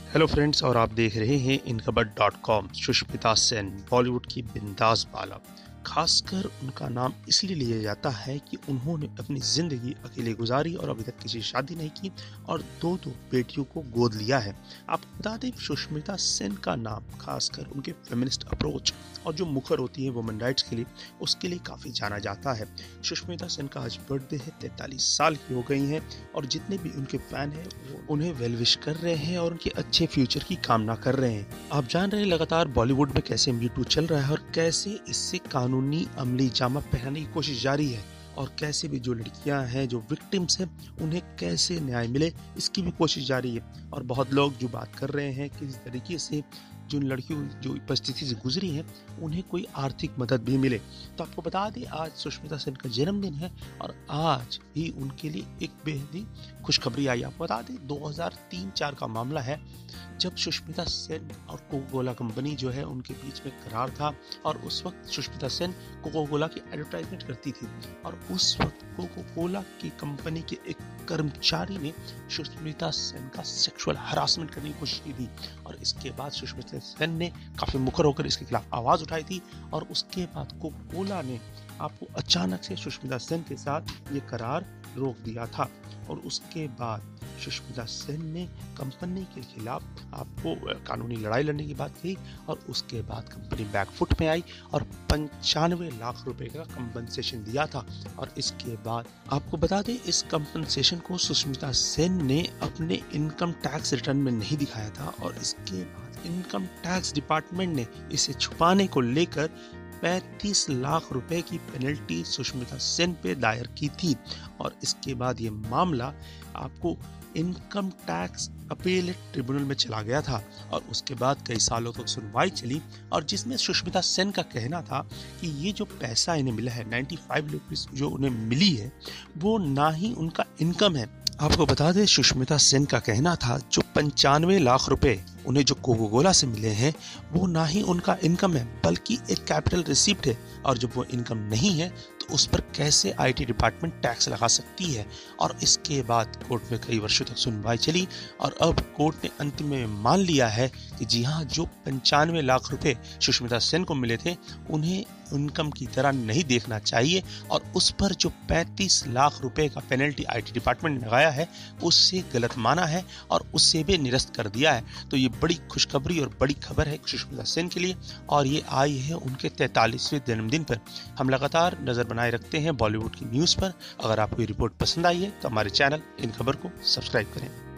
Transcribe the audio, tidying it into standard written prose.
Hello friends, और आप देख रहे हैं इनखबर.com। सुष्मिता सेन बॉलीवुड की बिंदास बाला। खासकर उनका नाम इसलिए लिया जाता है कि उन्होंने अपनी जिंदगी अकेले गुजारी और अभी तक किसी शादी नहीं की और दो बेटियों को गोद लिया है। आपको बता दें, सुष्मिता सेन का नाम खासकर उनके फेमिनिस्ट अप्रोच और जो मुखर होती है वुमेन राइट्स के लिए, उसके लिए काफ़ी जाना जाता है। सुष्मिता सेन का आज बर्थडे है, 43 साल की हो गई हैं और जितने भी उनके फैन हैं वो उन्हें वेल विश कर रहे हैं और उनके अच्छे फ्यूचर की कामना कर रहे हैं। आप जान रहे हैं लगातार बॉलीवुड में कैसे मी टू चल रहा है और कैसे इससे कानूनी अमली जामा पहनाने की कोशिश जारी है और कैसे भी जो लड़कियां हैं, जो विक्टिम्स हैं, उन्हें कैसे न्याय मिले, इसकी भी कोशिश जारी है। और बहुत लोग जो बात कर रहे हैं कि इस तरीके से जिन लड़कियों जो परिस्थिति से गुजरी हैं उन्हें कोई आर्थिक मदद भी मिले। तो आपको बता दें, आज सुष्मिता सेन का जन्मदिन है और आज ही उनके लिए एक बेहद ही खुशखबरी आई। आपको बता दें, 2003-4 का मामला है जब सुष्मिता सेन और कोका कोला कंपनी जो है उनके बीच में करार था और उस वक्त सुष्मिता सेन कोका कोला की एडवर्टाइजमेंट करती थी और उस वक्त कोका कोला की कंपनी के एक कर्मचारी ने सुष्मिता सेन का सेक्सुअल हरासमेंट करने की कोशिश की थी और इसके बाद सुष्मिता सेन ने काफी मुखर होकर इसके खिलाफ आवाज उठाई थी और उसके बाद कोका कोला ने आपको अचानक से सुष्मिता सेन के साथ ये करार रोक दिया था और उसके बाद सुष्मिता सेन ने कंपनी के खिलाफ आपको कानूनी लड़ाई लड़ने की बात कही और उसके बाद कंपनी बैकफुट में आई और 95 लाख रुपए का कंपनसेशन दिया था। और इसके बाद आपको बता दें, इस कंपनसेशन को सुष्मिता सेन ने अपने इनकम टैक्स रिटर्न में नहीं दिखाया था और इसके बाद इनकम टैक्स डिपार्टमेंट ने इसे छुपाने को लेकर 35 लाख रुपए की पेनल्टी सुष्मिता सेन पे दायर की थी और इसके बाद ये मामला आपको इनकम टैक्स अपीलेट ट्रिब्यूनल में चला गया था और उसके बाद कई सालों तक सुनवाई चली और जिसमें सुष्मिता सेन का कहना था कि ये जो पैसा इन्हें मिला है, 95 रुपीज जो उन्हें मिली है, वो ना ही उनका इनकम है। आपको बता दें, सुष्मिता सेन का कहना था जो 95 लाख रुपए उन्हें जो कोका कोला से मिले हैं वो ना ही उनका इनकम है बल्कि एक कैपिटल रिसिप्ट है और जब वो इनकम नहीं है तो उस पर कैसे आईटी डिपार्टमेंट टैक्स लगा सकती है। और इसके बाद कोर्ट में कई वर्षों तक सुनवाई चली और अब कोर्ट ने अंतिम में मान लिया है कि जी हाँ, जो 95 लाख रुपए सुष्मिता सेन को मिले थे उन्हें इनकम की तरह नहीं देखना चाहिए और उस पर जो 35 लाख रुपए का पेनल्टी आईटी डिपार्टमेंट ने लगाया है उससे गलत माना है और उससे भी निरस्त कर दिया है। तो ये बड़ी खुशखबरी और बड़ी खबर है सुष्मिता सेन के लिए और ये आई है उनके 43वें जन्मदिन पर। हम लगातार नजर बनाए रखते हैं बॉलीवुड की न्यूज़ पर। अगर आपको ये रिपोर्ट पसंद आई है तो हमारे चैनल इन खबर को सब्सक्राइब करें।